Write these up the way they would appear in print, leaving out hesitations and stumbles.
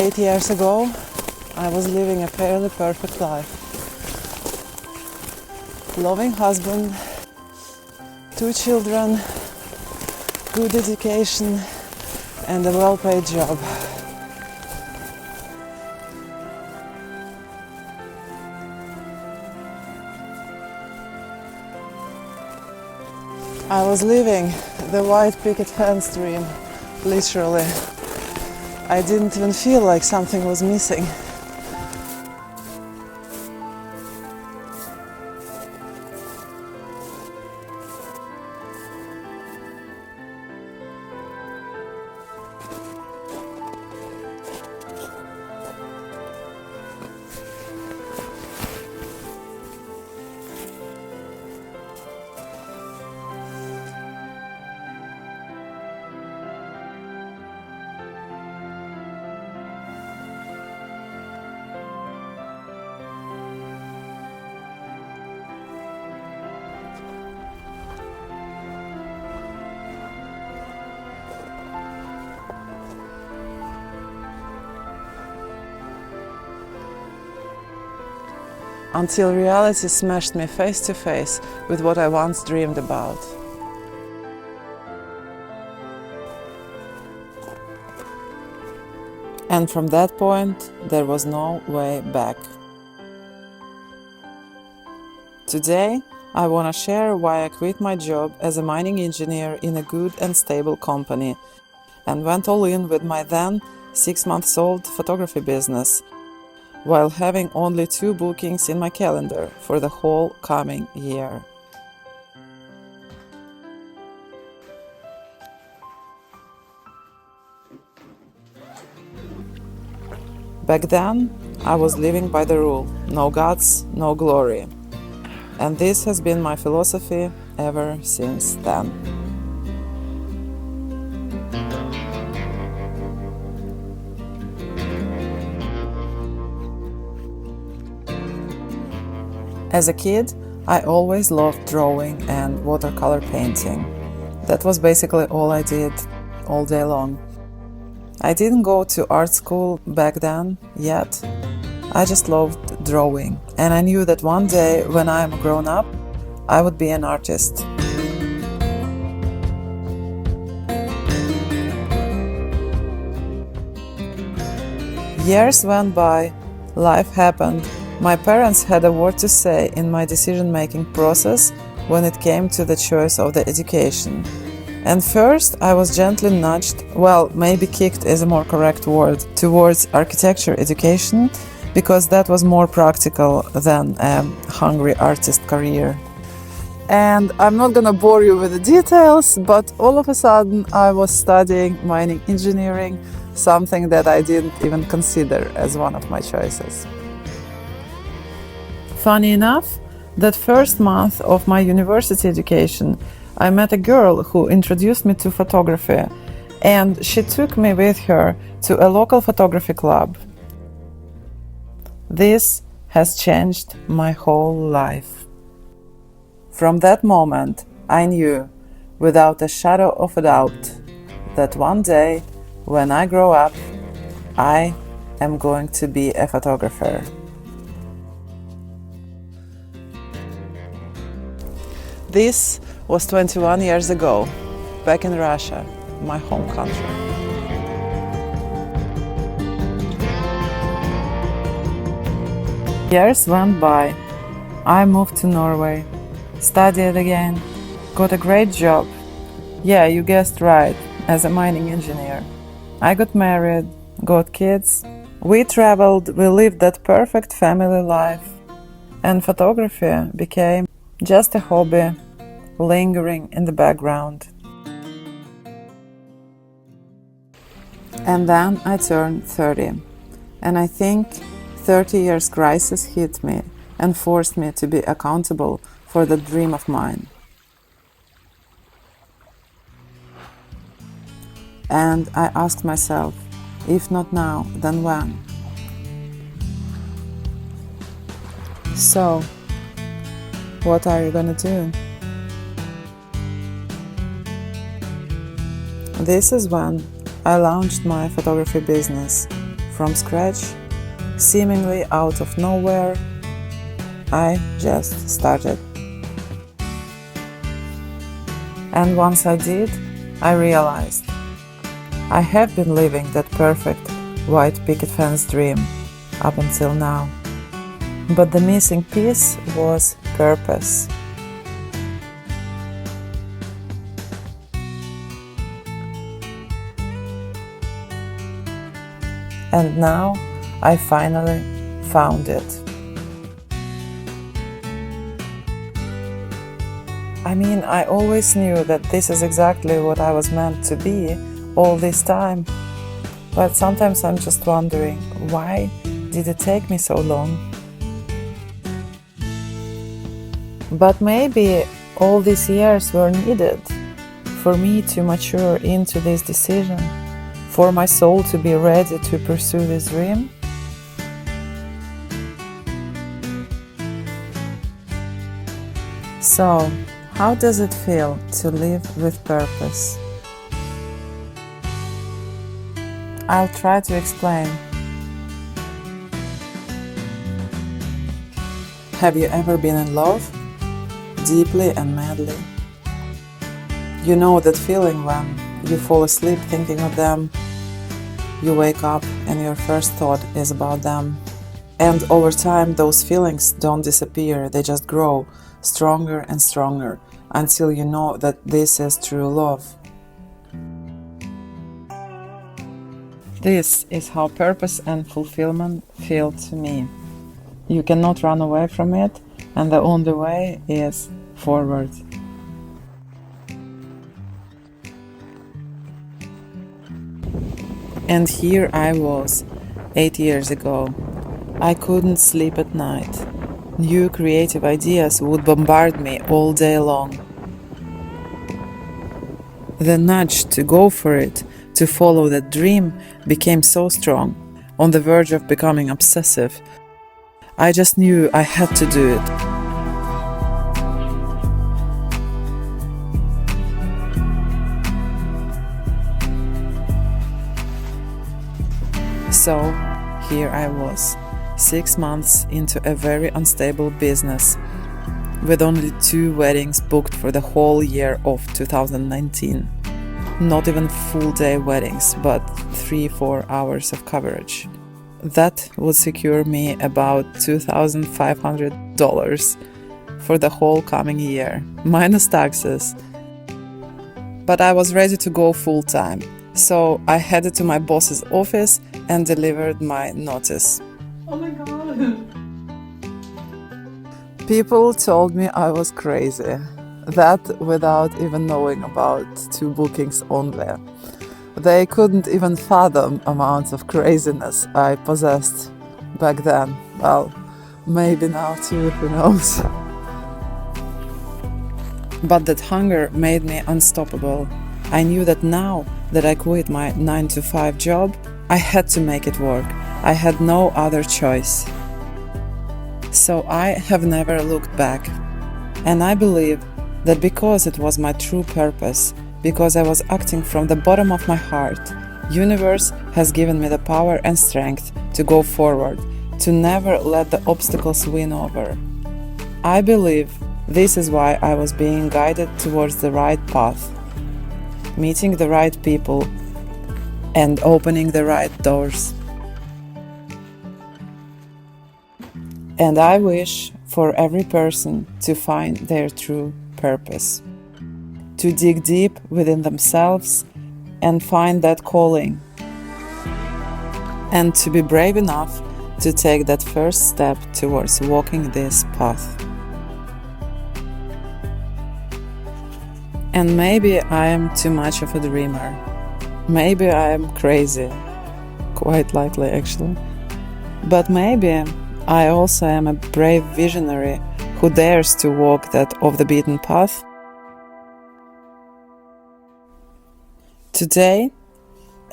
8 years ago, I was living a fairly perfect life. Loving husband, 2 children, good education, and a well-paid job. I was living the white picket fence dream, literally. I didn't even feel like something was missing. Until reality smashed me face to face with what I once dreamed about. And from that point, there was no way back. Today, I want to share why I quit my job as a mining engineer in a good and stable company and went all in with my then 6-month-old photography business, while having only 2 bookings in my calendar for the whole coming year. Back then, I was living by the rule, no guts, no glory. And this has been my philosophy ever since then. As a kid, I always loved drawing and watercolor painting. That was basically all I did all day long. I didn't go to art school back then yet. I just loved drawing, and I knew that one day when I am grown up, I would be an artist. Years went by, life happened. My parents had a word to say in my decision-making process when it came to the choice of the education. And first I was gently nudged, well, maybe kicked is a more correct word, towards architecture education, because that was more practical than a hungry artist career. And I'm not gonna bore you with the details, but all of a sudden I was studying mining engineering, something that I didn't even consider as one of my choices. Funny enough, that first month of my university education, I met a girl who introduced me to photography, and she took me with her to a local photography club. This has changed my whole life. From that moment, I knew, without a shadow of a doubt, that one day, when I grow up, I am going to be a photographer. This was 21 years ago, back in Russia, my home country. Years went by. I moved to Norway, studied again, got a great job. Yeah, you guessed right, as a mining engineer. I got married, got kids. We traveled, we lived that perfect family life. And photography became just a hobby, lingering in the background. And then I turned 30, and I think 30 years crisis hit me and forced me to be accountable for the dream of mine. And I asked myself, if not now, then when? So, what are you gonna do? This is when I launched my photography business from scratch, seemingly out of nowhere. I just started. And once I did, I realized I have been living that perfect white picket fence dream up until now. But the missing piece was purpose. And now I finally found it. I mean, I always knew that this is exactly what I was meant to be all this time. But sometimes I'm just wondering, why did it take me so long? But maybe all these years were needed for me to mature into this decision, for my soul to be ready to pursue this dream. So, how does it feel to live with purpose? I'll try to explain. Have you ever been in love? Deeply and madly? You know that feeling when you fall asleep thinking of them, you wake up and your first thought is about them. And over time those feelings don't disappear, they just grow stronger and stronger until you know that this is true love. This is how purpose and fulfillment feel to me. You cannot run away from it, and the only way is forward. And here I was, 8 years ago. I couldn't sleep at night. New creative ideas would bombard me all day long. The nudge to go for it, to follow that dream, became so strong, on the verge of becoming obsessive. I just knew I had to do it. So, here I was, 6 months into a very unstable business, with only 2 weddings booked for the whole year of 2019. Not even full-day weddings, but 3-4 hours of coverage. That would secure me about $2,500 for the whole coming year, minus taxes. But I was ready to go full-time, so I headed to my boss's office and delivered my notice. Oh my god! People told me I was crazy, that without even knowing about 2 bookings only. They couldn't even fathom amounts of craziness I possessed back then. Well, maybe now too, who knows. But that hunger made me unstoppable. I knew that now that I quit my 9-to-5 job, I had to make it work. I had no other choice. So I have never looked back. And I believe that because it was my true purpose, because I was acting from the bottom of my heart, universe has given me the power and strength to go forward, to never let the obstacles win over. I believe this is why I was being guided towards the right path, meeting the right people, and opening the right doors. And I wish for every person to find their true purpose, to dig deep within themselves and find that calling, and to be brave enough to take that first step towards walking this path. And maybe I am too much of a dreamer. Maybe I am crazy. Quite likely, actually. But maybe I also am a brave visionary who dares to walk that off-the-beaten path. Today,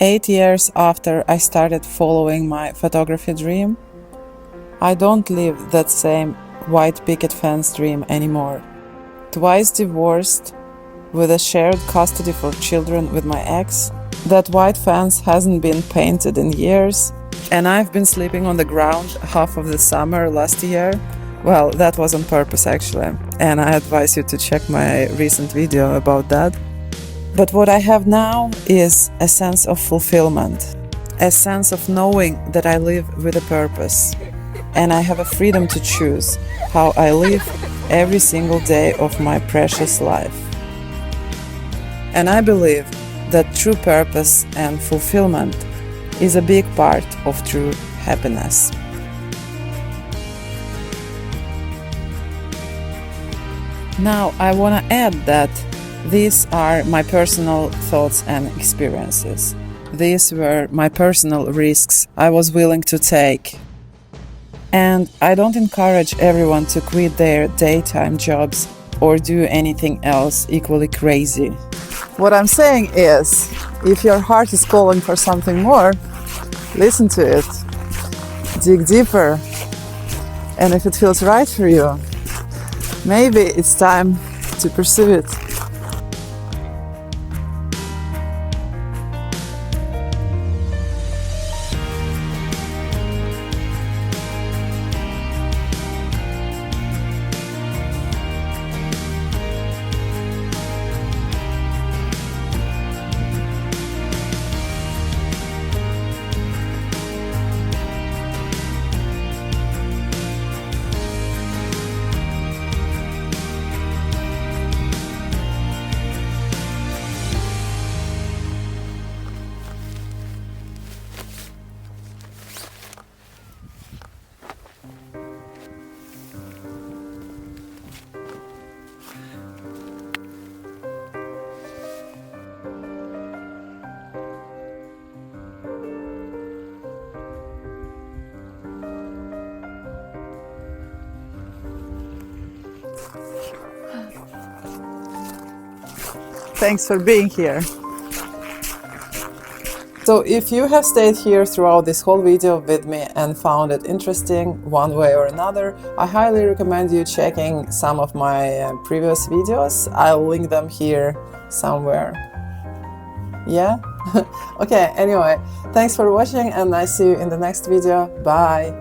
8 years after I started following my photography dream, I don't live that same white picket fence dream anymore. Twice divorced, with a shared custody for children with my ex, that white fence hasn't been painted in years, And I've been sleeping on the ground half of the summer last year. Well, that was on purpose actually, and I advise you to check my recent video about that. But what I have now is a sense of fulfillment, a sense of knowing that I live with a purpose, and I have a freedom to choose how I live every single day of my precious life. And I believe that true purpose and fulfillment is a big part of true happiness. Now, I want to add that these are my personal thoughts and experiences. These were my personal risks I was willing to take. And I don't encourage everyone to quit their daytime jobs or do anything else equally crazy. What I'm saying is, if your heart is calling for something more, listen to it, dig deeper, and if it feels right for you, maybe it's time to pursue it. Thanks for being here. So if you have stayed here throughout this whole video with me and found it interesting one way or another, I highly recommend you checking some of my previous videos. I'll link them here somewhere. Yeah? Okay, anyway, thanks for watching and I see you in the next video. Bye!